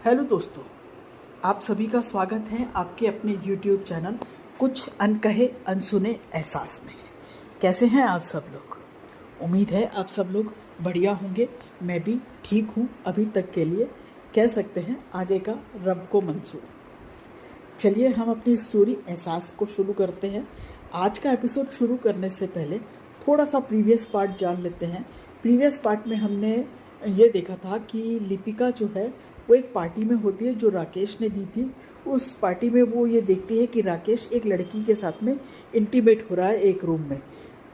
Hello दोस्तों, आप सभी का स्वागत है आपके अपने YouTube चैनल कुछ अनकहे अनसुने एहसास में। कैसे हैं आप सब लोग? उम्मीद है आप सब लोग बढ़िया होंगे। मैं भी ठीक हूँ अभी तक के लिए, कह सकते हैं आगे का रब को मंजूर। चलिए हम अपनी स्टोरी एहसास को शुरू करते हैं। आज का एपिसोड शुरू करने से पहले थोड़ा सा प्रीवियस पार्ट जान लेते हैं। प्रीवियस पार्ट में हमने ये देखा था कि लिपिका जो है वो एक पार्टी में होती है जो राकेश ने दी थी। उस पार्टी में वो ये देखती है कि राकेश एक लड़की के साथ में इंटीमेट हो रहा है एक रूम में।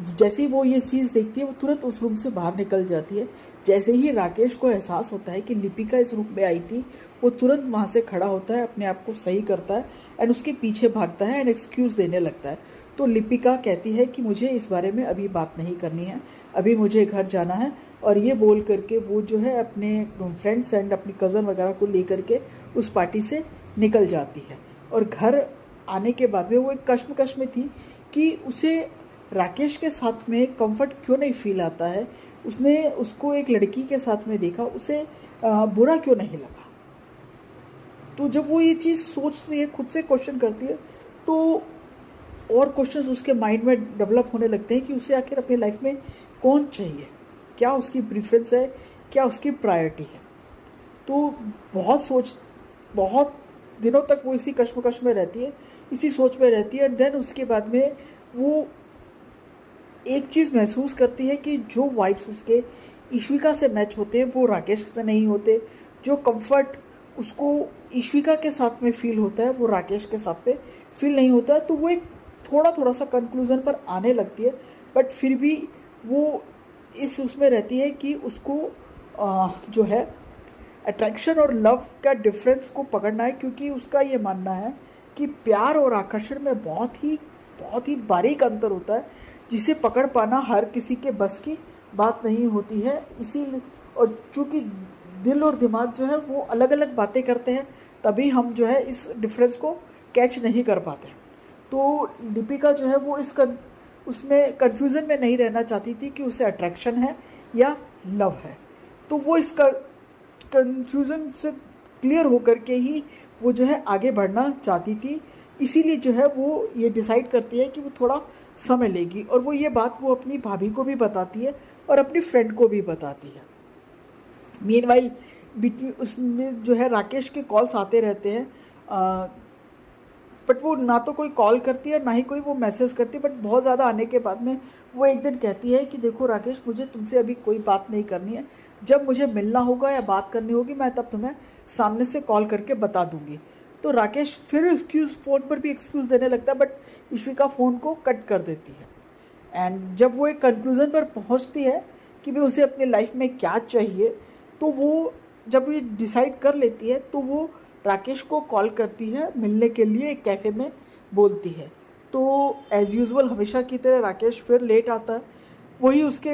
जैसे ही वो ये चीज़ देखती है वो तुरंत उस रूम से बाहर निकल जाती है। जैसे ही राकेश को एहसास होता है कि लिपिका इस रूम में आई थी, वो तुरंत वहाँ से खड़ा होता है, अपने आप को सही करता है एंड उसके पीछे भागता है एंड एक्सक्यूज़ देने लगता है। तो लिपिका कहती है कि मुझे इस बारे में अभी बात नहीं करनी है, अभी मुझे घर जाना है। और ये बोल करके वो जो है अपने फ्रेंड्स एंड अपनी कज़न वगैरह को लेकर के उस पार्टी से निकल जाती है। और घर आने के बाद में वो एक कश्मकश में थी कि उसे राकेश के साथ में कंफर्ट क्यों नहीं फील आता है। उसने उसको एक लड़की के साथ में देखा, उसे बुरा क्यों नहीं लगा। तो जब वो ये चीज़ सोचती है, खुद से क्वेश्चन करती है, तो और क्वेश्चंस उसके माइंड में डेवलप होने लगते हैं कि उसे आखिर अपनी लाइफ में कौन चाहिए, क्या उसकी प्रेफरेंस है, क्या उसकी प्रायोरिटी है। तो बहुत दिनों तक वो इसी कश्मकश में रहती है, इसी सोच में रहती है। एंड देन उसके बाद में वो एक चीज़ महसूस करती है कि जो वाइब्स उसके ईश्विका से मैच होते हैं वो राकेश से नहीं होते। जो कंफर्ट उसको ईश्विका के साथ में फील होता है वो राकेश के साथ में फील नहीं होता है। तो वो एक थोड़ा सा कंक्लूज़न पर आने लगती है, बट फिर भी वो इस उसमें रहती है कि उसको जो है अट्रैक्शन और लव का डिफरेंस को पकड़ना है। क्योंकि उसका ये मानना है कि प्यार और आकर्षण में बहुत ही बारीक अंतर होता है, जिसे पकड़ पाना हर किसी के बस की बात नहीं होती है। और चूँकि दिल और दिमाग जो है वो अलग अलग बातें करते हैं, तभी हम जो है इस डिफरेंस को कैच नहीं कर पाते। तो लिपिका जो है वो उसमें कन्फ्यूज़न में नहीं रहना चाहती थी कि उसे अट्रैक्शन है या लव है। तो वो इस कन्फ्यूज़न से क्लियर होकर के ही वो जो है आगे बढ़ना चाहती थी। इसीलिए जो है वो ये डिसाइड करती है कि वो थोड़ा समय लेगी। और वो ये बात वो अपनी भाभी को भी बताती है और अपनी फ्रेंड को भी बताती है। मीनवाइल उसमें जो है राकेश के कॉल्स आते रहते हैं, बट वो ना तो कोई कॉल करती है ना ही कोई वो मैसेज करती है। बट बहुत ज़्यादा आने के बाद में वो एक दिन कहती है कि देखो राकेश, मुझे तुमसे अभी कोई बात नहीं करनी है, जब मुझे मिलना होगा या बात करनी होगी मैं तब तुम्हें सामने से कॉल करके बता दूंगी। तो राकेश फिर फ़ोन पर भी एक्सक्यूज़ देने लगता है, बट ईश्विका फ़ोन को कट कर देती है। एंड जब वो एक कंक्लूज़न पर पहुंचती है कि भाई उसे अपनी लाइफ में क्या चाहिए, तो वो जब ये डिसाइड कर लेती है तो वो राकेश को कॉल करती है मिलने के लिए, एक कैफ़े में बोलती है। तो एज़ यूजुअल हमेशा की तरह राकेश फिर लेट आता है, वही उसके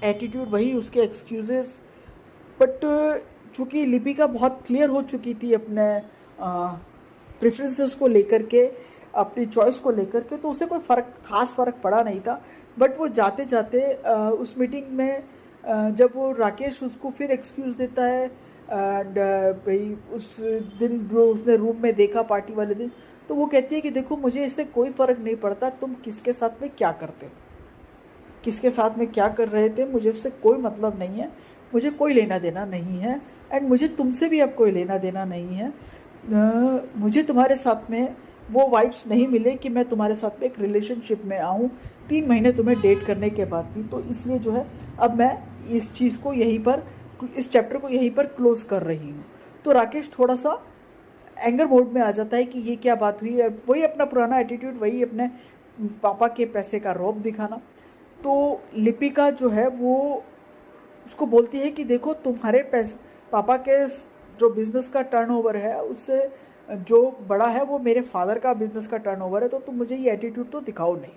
एटीट्यूड, वही उसके एक्सक्यूज़ेस। बट चूँकि लिपिका बहुत क्लियर हो चुकी थी अपने प्रेफरेंसेस को लेकर के, अपनी चॉइस को लेकर के, तो उसे कोई खास फ़र्क पड़ा नहीं था। बट वो जाते जाते उस मीटिंग में जब वो राकेश उसको फिर एक्सक्यूज़ देता है एंड भाई उस दिन जो उसने रूम में देखा पार्टी वाले दिन, तो वो कहती है कि देखो मुझे इससे कोई फ़र्क नहीं पड़ता तुम किसके साथ में क्या करते हो, किसके साथ में क्या कर रहे थे, मुझे उससे कोई मतलब नहीं है, मुझे कोई लेना देना नहीं है एंड मुझे तुमसे भी अब कोई लेना देना नहीं है। मुझे तुम्हारे साथ में वो वाइब्स नहीं मिले कि मैं तुम्हारे साथ में एक रिलेशनशिप में आऊँ 3 महीने तुम्हें डेट करने के बाद भी। तो इसलिए जो है अब मैं इस चीज़ को यहीं पर, इस चैप्टर को यहीं पर क्लोज कर रही हूँ। तो राकेश थोड़ा सा एंगर मोड में आ जाता है कि ये क्या बात हुई है। वही अपना पुराना एटीट्यूड, वही अपने पापा के पैसे का रौब दिखाना। तो लिपिका जो है वो उसको बोलती है कि देखो तुम्हारे पापा के जो बिज़नेस का टर्नओवर है उससे जो बड़ा है वो मेरे फादर का बिज़नेस का टर्नओवर है, तो तुम मुझे ये एटीट्यूड तो दिखाओ नहीं।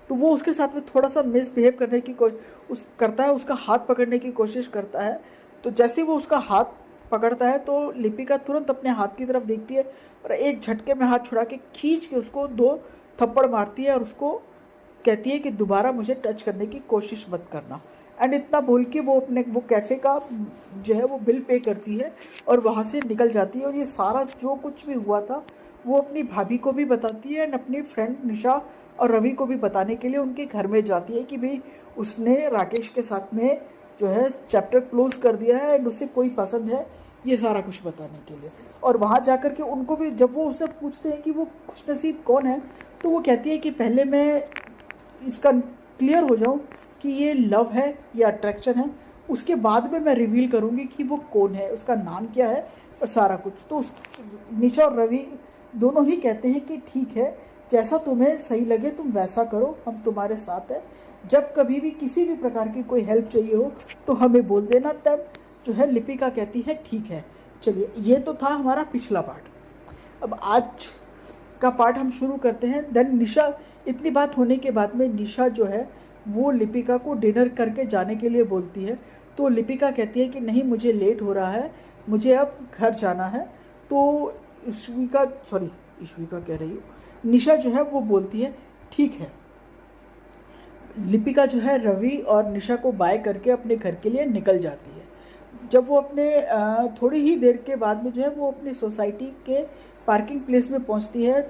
तो वो उसके साथ में थोड़ा सा मिसबिहेव करने की करता है, उसका हाथ पकड़ने की कोशिश करता है। तो जैसे वो उसका हाथ पकड़ता है तो लिपिका तुरंत अपने हाथ की तरफ देखती है और एक झटके में हाथ छुड़ा के खींच के उसको 2 थप्पड़ मारती है और उसको कहती है कि दोबारा मुझे टच करने की कोशिश मत करना। एंड इतना बोल के वो अपने वो कैफ़े का जो है वो बिल पे करती है और वहाँ से निकल जाती है। और ये सारा जो कुछ भी हुआ था वो अपनी भाभी को भी बताती है एंड अपनी फ्रेंड निशा और रवि को भी बताने के लिए उनके घर में जाती है कि भाई उसने राकेश के साथ में जो है चैप्टर क्लोज कर दिया है एंड उसे कोई पसंद है, ये सारा कुछ बताने के लिए। और वहाँ जाकर के उनको भी जब वो उससे पूछते हैं कि वो खुशनसीब कौन है, तो वो कहती है कि पहले मैं इसका क्लियर हो जाऊँ कि ये लव है या अट्रैक्शन है, उसके बाद में मैं रिवील करूँगी कि वो कौन है, उसका नाम क्या है और सारा कुछ। तो निशा और रवि दोनों ही कहते हैं कि ठीक है, जैसा तुम्हें सही लगे तुम वैसा करो, हम तुम्हारे साथ हैं। जब कभी भी किसी भी प्रकार की कोई हेल्प चाहिए हो तो हमें बोल देना। तब जो है लिपिका कहती है ठीक है। चलिए, ये तो था हमारा पिछला पार्ट। अब आज का पार्ट हम शुरू करते हैं। देन निशा, इतनी बात होने के बाद में निशा जो है वो लिपिका को डिनर करके जाने के लिए बोलती है। तो लिपिका कहती है कि नहीं, मुझे लेट हो रहा है, मुझे अब घर जाना है। तो ईश्विका कह रही हूँ, निशा जो है वो बोलती है ठीक है। लिपिका जो है रवि और निशा को बाय करके अपने घर के लिए निकल जाती है। जब वो अपने थोड़ी ही देर के बाद में जो है वो अपनी सोसाइटी के पार्किंग प्लेस में पहुंचती है।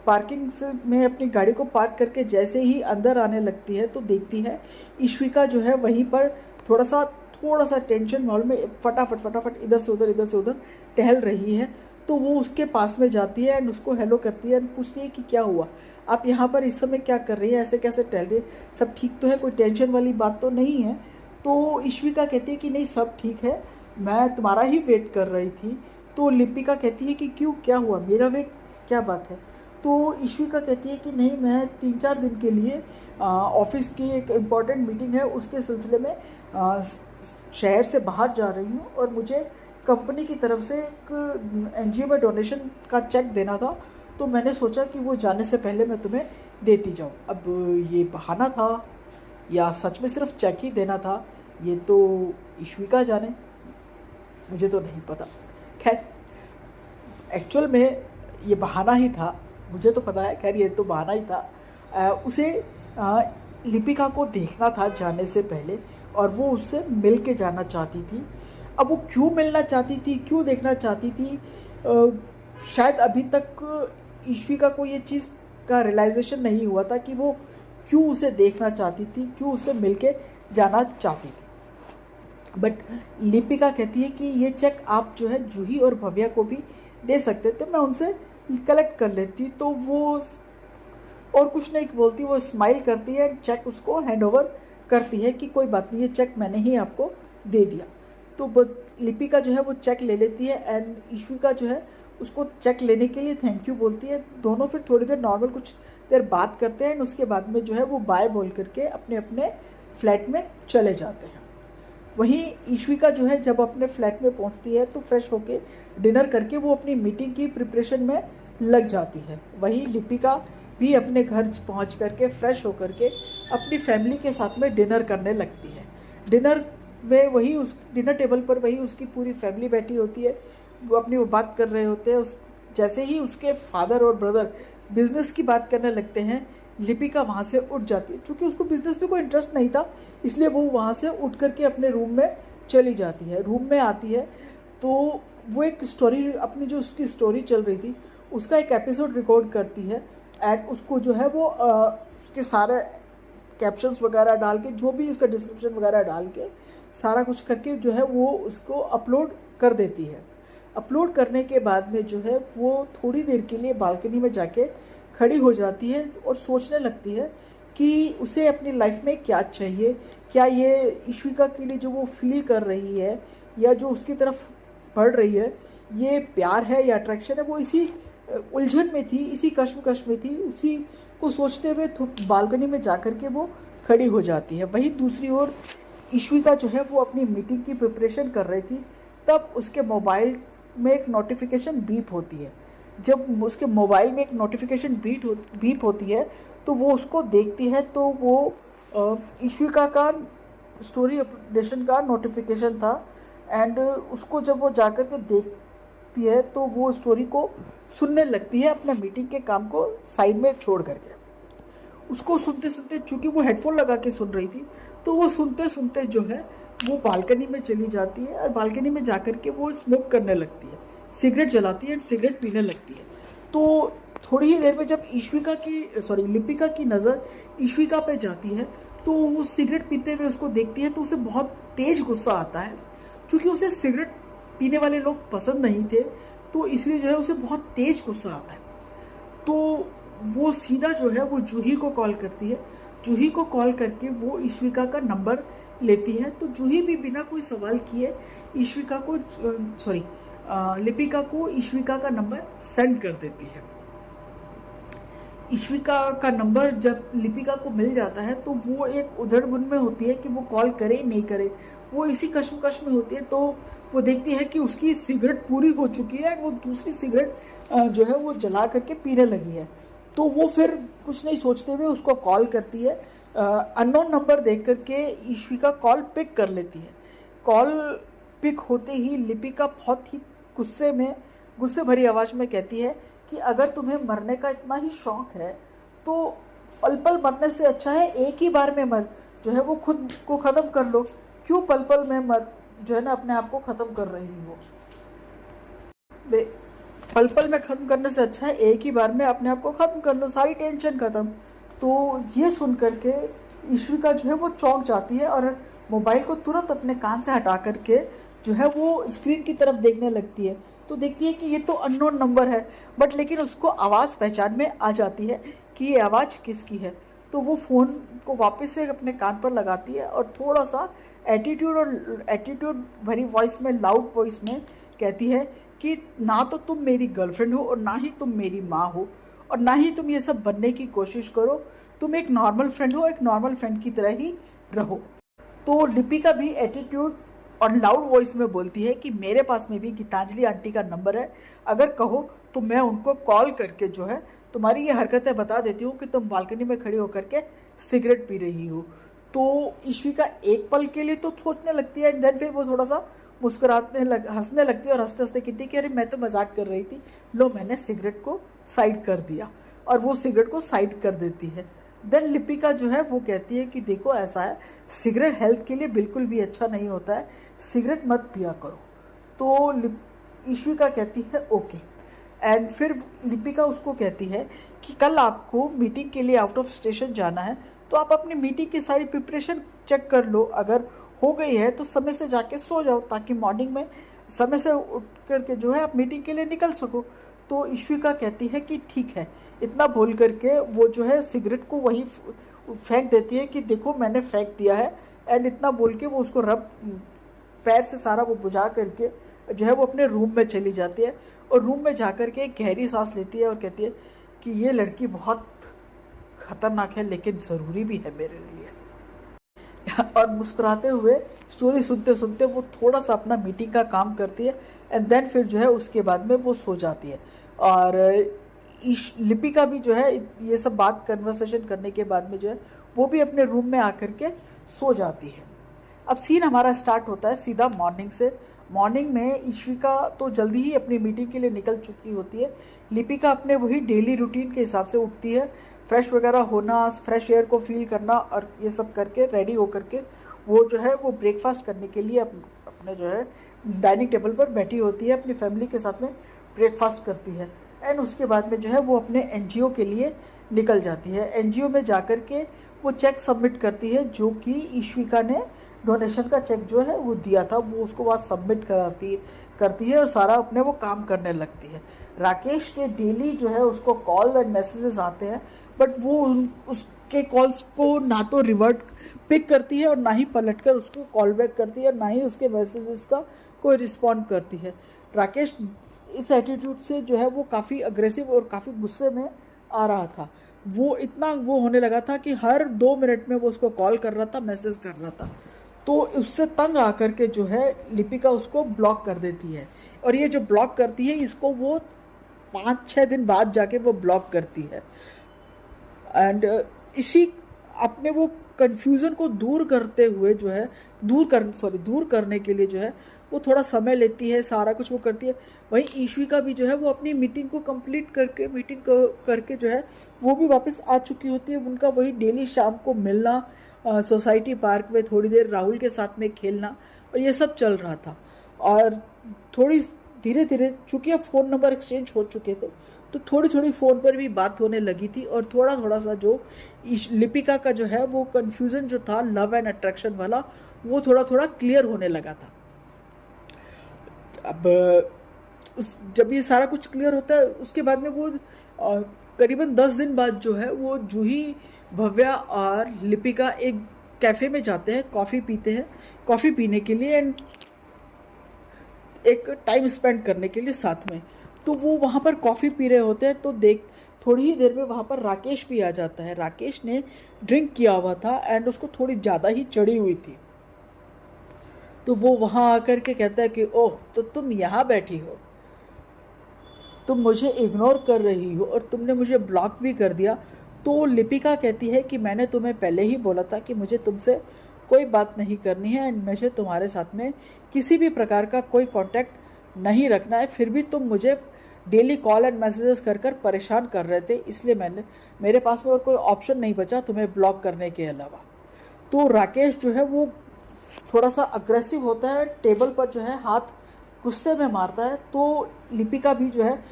पार्किंग में अपनी गाड़ी को पार्क करके जैसे ही अंदर आने लगती है तो देखती है ईश्विका जो है वहीं पर थोड़ा सा टेंशन माहौल में फटाफट इधर से उधर टहल रही है। तो वो उसके पास में जाती है एंड उसको हेलो करती है एंड पूछती है कि क्या हुआ, आप यहाँ पर इस समय क्या कर रही है, ऐसे कैसे टहल रही है, सब ठीक तो है, कोई टेंशन वाली बात तो नहीं है। तो ईश्विका कहती है कि नहीं, सब ठीक है, मैं तुम्हारा ही वेट कर रही थी। तो लिपिका कहती है कि क्यों, क्या हुआ, मेरा वेट, क्या बात है। तो ईश्विका कहती है कि नहीं, मैं 3-4 दिन के लिए ऑफिस की एक इम्पॉर्टेंट मीटिंग है, उसके सिलसिले में शहर से बाहर जा रही हूँ और मुझे कंपनी की तरफ से एक एनजीओ में डोनेशन का चेक देना था। तो मैंने सोचा कि वो जाने से पहले मैं तुम्हें देती जाऊँ। अब ये बहाना था या सच में सिर्फ चेक ही देना था, ये तो ईश्विका जाने, मुझे तो नहीं पता। खैर, एक्चुअल में ये बहाना ही था, मुझे तो पता है। खैर, ये तो बहाना ही था। उसे लिपिका को देखना था जाने से पहले और वो उससे मिल के जाना चाहती थी। अब वो क्यों मिलना चाहती थी, क्यों देखना चाहती थी, शायद अभी तक ईश्विका को ये चीज़ का रियलाइजेशन नहीं हुआ था कि वो क्यों उसे देखना चाहती थी, क्यों उससे मिल के जाना चाहती थी। बट लिपिका कहती है कि ये चेक आप जो है जूही और भव्या को भी दे सकते थे, मैं उनसे कलेक्ट कर लेती। तो वो और कुछ नहीं बोलती, वो स्माइल करती है, चेक उसको हैंड ओवर करती है कि कोई बात नहीं, ये चेक मैंने ही आपको दे दिया। तो बस लिपिका जो है वो चेक ले लेती है एंड ईश्विका जो है उसको चेक लेने के लिए थैंक यू बोलती है। दोनों फिर थोड़ी देर नॉर्मल कुछ देर बात करते हैं एंड उसके बाद में जो है वो बाय बोल करके अपने अपने फ्लैट में चले जाते हैं। वहीं ईश्विका जो है जब अपने फ्लैट में पहुंचती है तो फ्रेश होके डिनर करके वो अपनी मीटिंग की प्रिपरेशन में लग जाती है। वहीं लिपिका भी अपने घर पहुंच करके फ्रेश होकर के अपनी फैमिली के साथ में डिनर करने लगती है। डिनर में वही उस डिनर टेबल पर वही उसकी पूरी फैमिली बैठी होती है, वो बात कर रहे होते हैं। जैसे ही उसके फादर और ब्रदर बिजनेस की बात करने लगते हैं, लिपिका वहाँ से उठ जाती है। चूँकि उसको बिजनेस में कोई इंटरेस्ट नहीं था, इसलिए वो वहाँ से उठ करके अपने रूम में चली जाती है। रूम में आती है तो वो एक स्टोरी, अपनी जो उसकी स्टोरी चल रही थी उसका एक एपिसोड रिकॉर्ड करती है एंड उसको जो है वो उसके सारे कैप्शंस वगैरह डाल के, जो भी उसका डिस्क्रिप्शन वगैरह डाल के सारा कुछ करके जो है वो उसको अपलोड कर देती है। अपलोड करने के बाद में जो है वो थोड़ी देर के लिए बालकनी में जाके खड़ी हो जाती है और सोचने लगती है कि उसे अपनी लाइफ में क्या चाहिए। क्या ये ईश्विका के लिए जो वो फील कर रही है या जो उसकी तरफ बढ़ रही है, ये प्यार है या अट्रैक्शन है। वो इसी उलझन में थी, इसी कश्मकश में थी, उसी को सोचते हुए बालकनी में जाकर के वो खड़ी हो जाती है। वहीं दूसरी ओर ईश्विका जो है वो अपनी मीटिंग की प्रिपरेशन कर रही थी, तब उसके मोबाइल में एक नोटिफिकेशन बीप होती है। जब उसके मोबाइल में एक नोटिफिकेशन बीप होती है तो वो उसको देखती है, तो वो ईश्विका का स्टोरी अपडेशन का नोटिफिकेशन था एंड उसको जब वो जाकर के देखती है तो वो स्टोरी को सुनने लगती है, अपना मीटिंग के काम को साइड में छोड़ करके। उसको सुनते सुनते, चूँकि वो हेडफोन लगा के सुन रही थी, तो वो सुनते सुनते जो है वो बालकनी में चली जाती है और बालकनी में जाकर के वो स्मोक करने लगती है, सिगरेट जलाती है एंड सिगरेट पीने लगती है। तो थोड़ी ही देर में जब लिपिका की नज़र ईश्विका पे जाती है तो वो सिगरेट पीते हुए उसको देखती है तो उसे बहुत तेज गुस्सा आता है। क्योंकि उसे सिगरेट पीने वाले लोग पसंद नहीं थे तो इसलिए जो है उसे बहुत तेज गुस्सा आता है। तो वो सीधा जो है वो जूही को कॉल करती है। जूही को कॉल करके वो ईश्विका का नंबर लेती है। तो जूही भी बिना कोई सवाल किए लिपिका को ईश्विका का नंबर सेंड कर देती है। ईश्विका का नंबर जब लिपिका को मिल जाता है तो वो एक उधड़-बुन में होती है कि वो कॉल करे नहीं करे, वो इसी कश्मकश में होती है। तो वो देखती है कि उसकी सिगरेट पूरी हो चुकी है, वो दूसरी सिगरेट जो है वो जला करके पीने लगी है। तो वो फिर कुछ नहीं सोचते हुए उसको कॉल करती है। अननोन नंबर देख करके ईश्विका कॉल पिक कर लेती है। कॉल पिक होते ही लिपिका बहुत ही गुस्से भरी आवाज़ में कहती है कि अगर तुम्हें मरने का इतना ही शौक है तो पल पल मरने से अच्छा है एक ही बार में मर जो है वो खुद को ख़त्म कर लो। क्यों पल पल में मर जो है ना अपने आप को ख़त्म कर रही हो। पल पल में ख़त्म करने से अच्छा है एक ही बार में अपने आप को ख़त्म कर लो, सारी टेंशन ख़त्म। तो ये सुन करके ईश्विका जो है वो चौंक जाती है और मोबाइल को तुरंत अपने कान से हटा करके जो है वो स्क्रीन की तरफ देखने लगती है। तो देखती है कि ये तो अननोन नंबर है, बट लेकिन उसको आवाज़ पहचान में आ जाती है कि ये आवाज़ किसकी है। तो वो फ़ोन को वापस से अपने कान पर लगाती है और थोड़ा सा एटीट्यूड भरी वॉइस में, लाउड वॉइस में कहती है कि ना तो तुम मेरी गर्लफ्रेंड हो और ना ही तुम मेरी माँ हो और ना ही तुम ये सब बनने की कोशिश करो। तुम एक नॉर्मल फ्रेंड हो, एक नॉर्मल फ्रेंड की तरह ही रहो। तो लिपिका भी एटीट्यूड और लाउड वॉइस में बोलती है कि मेरे पास में भी गीतांजलि आंटी का नंबर है, अगर कहो तो मैं उनको कॉल करके जो है तुम्हारी ये हरकतें बता देती हूँ कि तुम बालकनी में खड़ी होकर के सिगरेट पी रही हो। तो ईश्विका एक पल के लिए तो सोचने लगती है एंड देन फिर वो थोड़ा सा हंसने लगती है और हंसते हंसते कहती है कि अरे मैं तो मजाक कर रही थी, लो मैंने सिगरेट को साइड कर दिया। और वो सिगरेट को साइड कर देती है। देन लिपिका जो है वो कहती है कि देखो ऐसा है, सिगरेट हेल्थ के लिए बिल्कुल भी अच्छा नहीं होता है, सिगरेट मत पिया करो। तो ईश्विका कहती है ओके। एंड फिर लिपिका उसको कहती है कि कल आपको मीटिंग के लिए आउट ऑफ स्टेशन जाना है तो आप अपनी मीटिंग की सारी प्रिपरेशन चेक कर लो, अगर हो गई है तो समय से जाके सो जाओ ताकि मॉर्निंग में समय से उठ करके जो है आप मीटिंग के लिए निकल सको। तो ईश्विका कहती है कि ठीक है। इतना बोल करके वो जो है सिगरेट को वहीं फेंक देती है कि देखो मैंने फेंक दिया है। एंड इतना बोल के वो उसको पैर से सारा वो बुझा करके जो है वो अपने रूम में चली जाती है और रूम में जा कर के एक गहरी सांस लेती है और कहती है कि ये लड़की बहुत खतरनाक है लेकिन ज़रूरी भी है मेरे लिए। और मुस्कुराते हुए स्टोरी सुनते सुनते वो थोड़ा सा अपना मीटिंग का काम करती है एंड देन फिर जो है उसके बाद में वो सो जाती है। और लिपिका भी जो है ये सब बात कन्वर्सेशन करने के बाद में जो है वो भी अपने रूम में आकर के सो जाती है। अब सीन हमारा स्टार्ट होता है सीधा मॉर्निंग से। मॉर्निंग में ईश्विका तो जल्दी ही अपनी मीटिंग के लिए निकल चुकी होती है। लिपिका अपने वही डेली रूटीन के हिसाब से उठती है, फ्रेश वगैरह होना, फ्रेश एयर को फील करना और ये सब करके रेडी होकर के वो जो है वो ब्रेकफास्ट करने के लिए अपने जो है डाइनिंग टेबल पर बैठी होती है, अपनी फैमिली के साथ में ब्रेकफास्ट करती है। एंड उसके बाद में जो है वो अपने एनजीओ के लिए निकल जाती है। एनजीओ में जाकर के वो चेक सबमिट करती है जो कि ईश्विका ने डोनेशन का चेक जो है वो दिया था, वो उसको वहाँ सबमिट करती है और सारा अपने वो काम करने लगती है। राकेश के डेली जो है उसको कॉल एंड मैसेजेस आते हैं बट वो उसके कॉल्स को ना तो रिवर्ट पिक करती है और ना ही पलटकर उसको कॉल बैक करती है, ना ही उसके मैसेजेस का कोई रिस्पॉन्ड करती है। राकेश इस एटीट्यूड से जो है वो काफ़ी अग्रेसिव और काफ़ी गुस्से में आ रहा था। वो इतना वो होने लगा था कि हर 2 मिनट में वो उसको कॉल कर रहा था, मैसेज कर रहा था। तो उससे तंग आकर के जो है लिपिका उसको ब्लॉक कर देती है और ये जो ब्लॉक करती है इसको वो 5-6 दिन बाद जाके वो ब्लॉक करती है। एंड इसी अपने वो कन्फ्यूज़न को दूर करते हुए जो है दूर करने के लिए जो है वो थोड़ा समय लेती है, सारा कुछ वो करती है। वहीं ईश्विका भी जो है वो अपनी मीटिंग को करके जो है वो भी वापस आ चुकी होती है। उनका वही डेली शाम को मिलना सोसाइटी पार्क में थोड़ी देर राहुल के साथ में खेलना, और ये सब चल रहा था। और थोड़ी धीरे धीरे चूँकि अब फ़ोन नंबर एक्सचेंज हो चुके थे, तो थोड़ी थोड़ी फ़ोन पर भी बात होने लगी थी, और थोड़ा थोड़ा सा जो लिपिका का जो है वो कन्फ्यूज़न जो था लव एंड अट्रैक्शन वाला, वो थोड़ा थोड़ा क्लियर होने लगा था। अब जब ये सारा कुछ क्लियर होता है, उसके बाद में वो करीबन 10 दिन बाद जो है वो जूही, भव्या और लिपिका एक कैफ़े में जाते हैं, कॉफ़ी पीते हैं, कॉफ़ी पीने के लिए एंड एक टाइम स्पेंड करने के लिए साथ में। तो वो वहाँ पर कॉफ़ी पी रहे होते हैं, तो थोड़ी ही देर में वहाँ पर राकेश भी आ जाता है। राकेश ने ड्रिंक किया हुआ था एंड उसको थोड़ी ज़्यादा ही चढ़ी हुई थी। तो वो वहाँ आकर के कहता है कि ओह, तो तुम यहाँ बैठी हो, तुम मुझे इग्नोर कर रही हो और तुमने मुझे ब्लॉक भी कर दिया। तो लिपिका कहती है कि मैंने तुम्हें पहले ही बोला था कि मुझे तुमसे कोई बात नहीं करनी है एंड मुझे तुम्हारे साथ में किसी भी प्रकार का कोई कांटेक्ट नहीं रखना है, फिर भी तुम मुझे डेली कॉल एंड मैसेजेस कर कर परेशान कर रहे थे, इसलिए मेरे पास में और कोई ऑप्शन नहीं बचा तुम्हें ब्लॉक करने के अलावा। तो राकेश जो है वो थोड़ा सा अग्रेसिव होता है, टेबल पर जो है हाथ गुस्से में मारता है। तो लिपिका भी जो है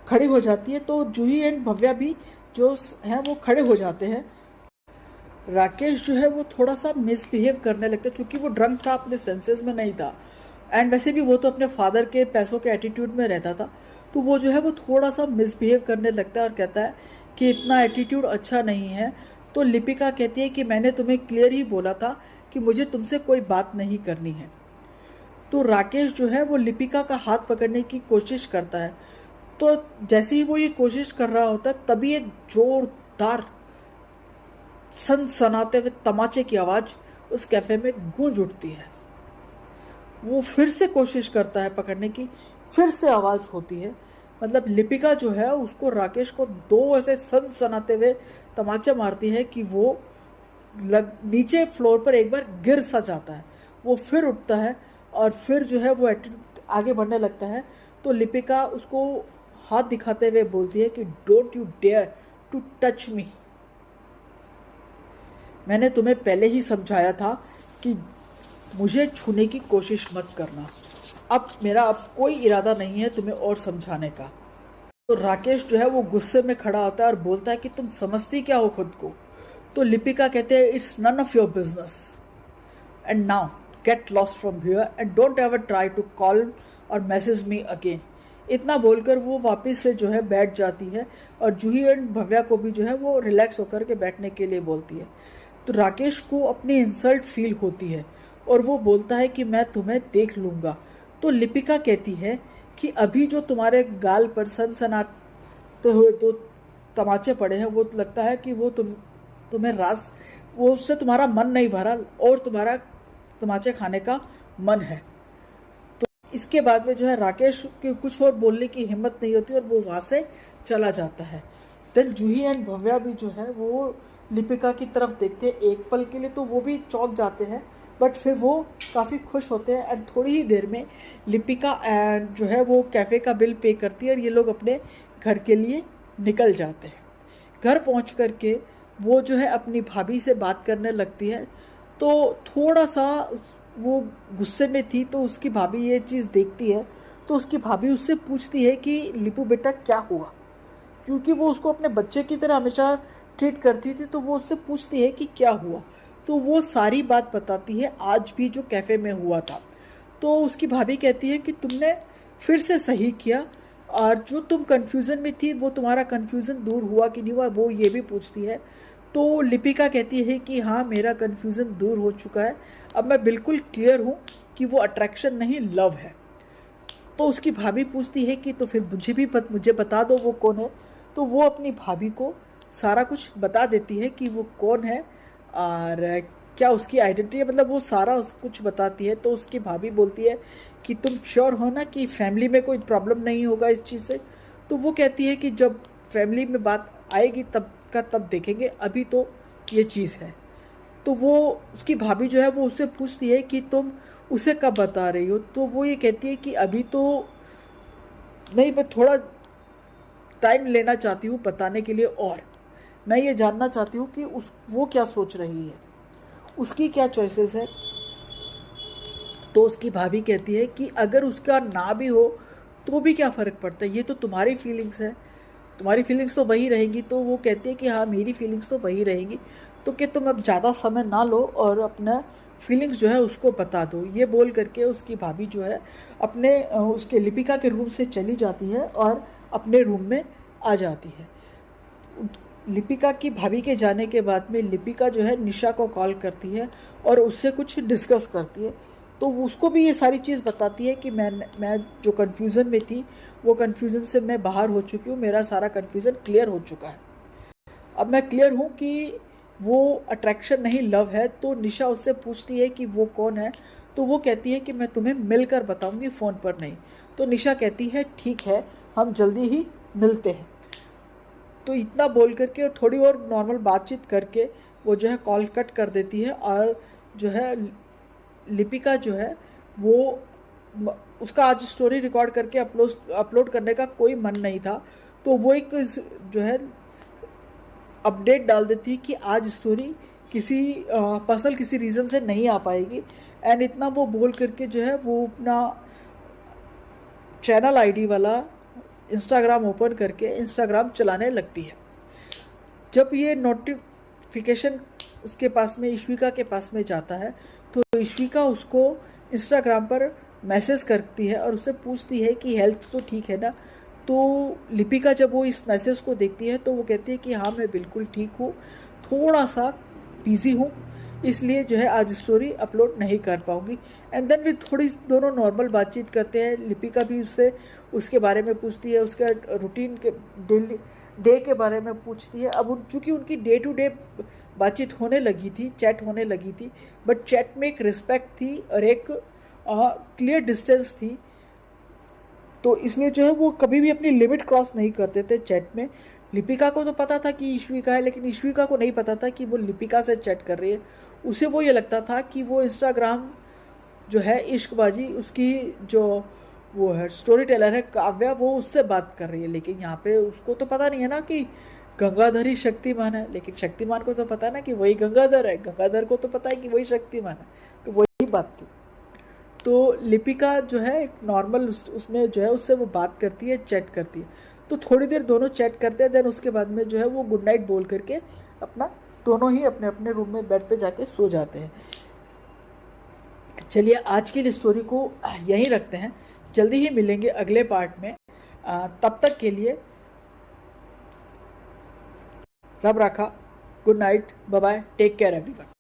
खड़ी हो जाती है, तो जूही एंड भव्या भी जो हैं वो खड़े हो जाते हैं। राकेश जो है वो थोड़ा सा मिसबिहेव करने लगता है, क्योंकि वो ड्रंक था, अपने सेंसेस में नहीं था एंड वैसे भी वो तो अपने फादर के पैसों के एटीट्यूड में रहता था। तो वो जो है वो थोड़ा सा मिसबिहेव करने लगता है और कहता है कि इतना एटीट्यूड अच्छा नहीं है। तो लिपिका कहती है कि मैंने तुम्हें क्लियर ही बोला था कि मुझे तुमसे कोई बात नहीं करनी है। तो राकेश जो है वो लिपिका का हाथ पकड़ने की कोशिश करता है। तो जैसे ही वो ये कोशिश कर रहा होता है, तभी एक जोरदार सनसनाते हुए तमाचे की आवाज़ उस कैफ़े में गूंज उठती है। वो फिर से कोशिश करता है पकड़ने की, फिर से आवाज़ होती है। मतलब लिपिका जो है उसको, राकेश को दो ऐसे सनसनाते हुए तमाचे मारती है कि वो नीचे फ्लोर पर एक बार गिर सा जाता है। वो फिर उठता है और फिर जो है वो आगे बढ़ने लगता है। तो लिपिका उसको हाथ दिखाते हुए बोलती है कि don't you dare to touch me. मैंने तुम्हें पहले ही समझाया था कि मुझे छूने की कोशिश मत करना। अब मेरा कोई इरादा नहीं है तुम्हें और समझाने का। तो राकेश जो है वो गुस्से में खड़ा होता है और बोलता है कि तुम समझती क्या हो खुद को। तो लिपिका कहते हैं it's none of your business and now get lost from here and don't ever try to call और मैसेज मी अगेन। इतना बोलकर वो वापस से जो है बैठ जाती है और जूही एंड भव्या को भी जो है वो रिलैक्स होकर के बैठने के लिए बोलती है। तो राकेश को अपनी इंसल्ट फील होती है और वो बोलता है कि मैं तुम्हें देख लूँगा। तो लिपिका कहती है कि अभी जो तुम्हारे गाल पर सनसनाते हुए दो तमाचे पड़े हैं, वो लगता है कि वो तुम्हें वो उससे तुम्हारा मन नहीं भरा और तुम्हारा तमाचे खाने का मन है। तो इसके बाद में जो है राकेश की कुछ और बोलने की हिम्मत नहीं होती और वो वहाँ से चला जाता है। देन जूही एंड भव्या भी जो है वो लिपिका की तरफ देखते हैं एक पल के लिए, तो वो भी चौंक जाते हैं, बट फिर वो काफ़ी खुश होते हैं एंड थोड़ी ही देर में लिपिका एंड जो है वो कैफ़े का बिल पे करती है और ये लोग अपने घर के लिए निकल जाते हैं। घर पहुंच कर के वो जो है अपनी भाभी से बात करने लगती है। तो थोड़ा सा वो गुस्से में थी, तो उसकी भाभी ये चीज़ देखती है, तो उसकी भाभी उससे पूछती है कि लिपू बेटा क्या हुआ, क्योंकि वो उसको अपने बच्चे की तरह हमेशा ट्रीट करती थी। तो वो उससे पूछती है कि क्या हुआ, तो वो सारी बात बताती है आज भी जो कैफ़े में हुआ था। तो उसकी भाभी कहती है कि तुमने फिर से सही किया और जो तुम कन्फ्यूज़न में थी वो तुम्हारा कन्फ्यूज़न दूर हुआ कि नहीं हुआ, वो ये भी पूछती है। तो लिपिका कहती है कि हाँ, मेरा कन्फ्यूज़न दूर हो चुका है, अब मैं बिल्कुल क्लियर हूँ कि वो अट्रैक्शन नहीं लव है। तो उसकी भाभी पूछती है कि तो फिर मुझे बता दो वो कौन है। तो वो अपनी भाभी को सारा कुछ बता देती है कि वो कौन है और क्या उसकी आइडेंटिटी है, मतलब वो सारा कुछ बताती है। तो उसकी भाभी बोलती है कि तुम श्योर हो ना कि फैमिली में कोई प्रॉब्लम नहीं होगा इस चीज़ से। तो वो कहती है कि जब फैमिली में बात आएगी तब देखेंगे, अभी तो ये चीज़ है। तो वो उसकी भाभी जो है वो उससे पूछती है कि तुम उसे कब बता रही हो। तो वो ये कहती है कि अभी तो नहीं, मैं थोड़ा टाइम लेना चाहती हूँ बताने के लिए और मैं ये जानना चाहती हूँ कि वो क्या सोच रही है। उसकी क्या चॉइसेस है। तो उसकी भाभी कहती है कि अगर उसका ना भी हो तो भी क्या फ़र्क पड़ता है, ये तो तुम्हारी फीलिंग्स है, तुम्हारी फीलिंग्स तो वही रहेंगी। तो वो कहती है कि हाँ मेरी फीलिंग्स तो वही रहेंगी, तो कि तुम अब ज़्यादा समय ना लो और अपना फीलिंग्स जो है उसको बता दो। ये बोल करके उसकी भाभी जो है अपने उसके लिपिका के रूम से चली जाती है और अपने रूम में आ जाती है। लिपिका की भाभी के जाने के बाद में लिपिका जो है निशा को कॉल करती है और उससे कुछ डिस्कस करती है। तो उसको भी ये सारी चीज़ बताती है कि मैं जो कन्फ्यूज़न में थी वो कन्फ्यूज़न से मैं बाहर हो चुकी हूँ, मेरा सारा कन्फ्यूज़न क्लियर हो चुका है। अब मैं क्लियर हूँ कि वो अट्रैक्शन नहीं लव है। तो निशा उससे पूछती है कि वो कौन है। तो वो कहती है कि मैं तुम्हें मिलकर बताऊँगी, फ़ोन पर नहीं। तो निशा कहती है ठीक है, हम जल्दी ही मिलते हैं। तो इतना बोल करके और थोड़ी और नॉर्मल बातचीत करके वो जो है कॉल कट कर देती है। और जो है लिपिका जो है वो उसका आज स्टोरी रिकॉर्ड करके अपलोड करने का कोई मन नहीं था। तो वो एक जो है अपडेट डाल देती है कि आज स्टोरी किसी पर्सनल किसी रीज़न से नहीं आ पाएगी। एंड इतना वो बोल करके जो है वो अपना चैनल आईडी वाला इंस्टाग्राम ओपन करके इंस्टाग्राम चलाने लगती है। जब ये नोटिफिकेशन उसके पास में ईश्विका के पास में जाता है तो ईश्विका उसको इंस्टाग्राम पर मैसेज करती है और उससे पूछती है कि हेल्थ तो ठीक है ना। तो लिपिका जब वो इस मैसेज को देखती है तो वो कहती है कि हाँ मैं बिल्कुल ठीक हूँ, थोड़ा सा बिजी हूँ, इसलिए जो है आज स्टोरी अपलोड नहीं कर पाऊँगी। एंड देन वे थोड़ी दोनों नॉर्मल बातचीत करते हैं। लिपिका भी उससे उसके बारे में पूछती है, उसके रूटीन के डेली डे के बारे में पूछती है। अब चूँकि उनकी डे टू डे बातचीत होने लगी थी, चैट होने लगी थी, बट चैट में एक रिस्पेक्ट थी और एक क्लियर डिस्टेंस थी। तो इसलिए जो है वो कभी भी अपनी लिमिट क्रॉस नहीं करते थे चैट में। लिपिका को तो पता था कि ईश्विका है, लेकिन ईश्विका को नहीं पता था कि वो लिपिका से चैट कर रही है। उसे वो ये लगता था कि वो इंस्टाग्राम जो है इश्कबाजी उसकी जो वो है स्टोरी टेलर है काव्या, वो उससे बात कर रही है। लेकिन यहाँ पे उसको तो पता नहीं है ना कि गंगाधर ही शक्तिमान है, लेकिन शक्तिमान को तो पता है ना कि वही गंगाधर है, गंगाधर को तो पता है कि वही शक्तिमान है। तो वही बात थी। तो लिपिका जो है एक नॉर्मल उसमें जो है उससे वो बात करती है, चैट करती है। तो थोड़ी देर दोनों चैट करते हैं, देन उसके बाद में जो है वो गुड नाइट बोल करके अपना दोनों ही अपने अपने रूम में बेड पे जाके सो जाते हैं। चलिए आज की स्टोरी को यहीं रखते हैं, जल्दी ही मिलेंगे अगले पार्ट में। तब तक के लिए रब रखा, good night, bye bye, take care everyone.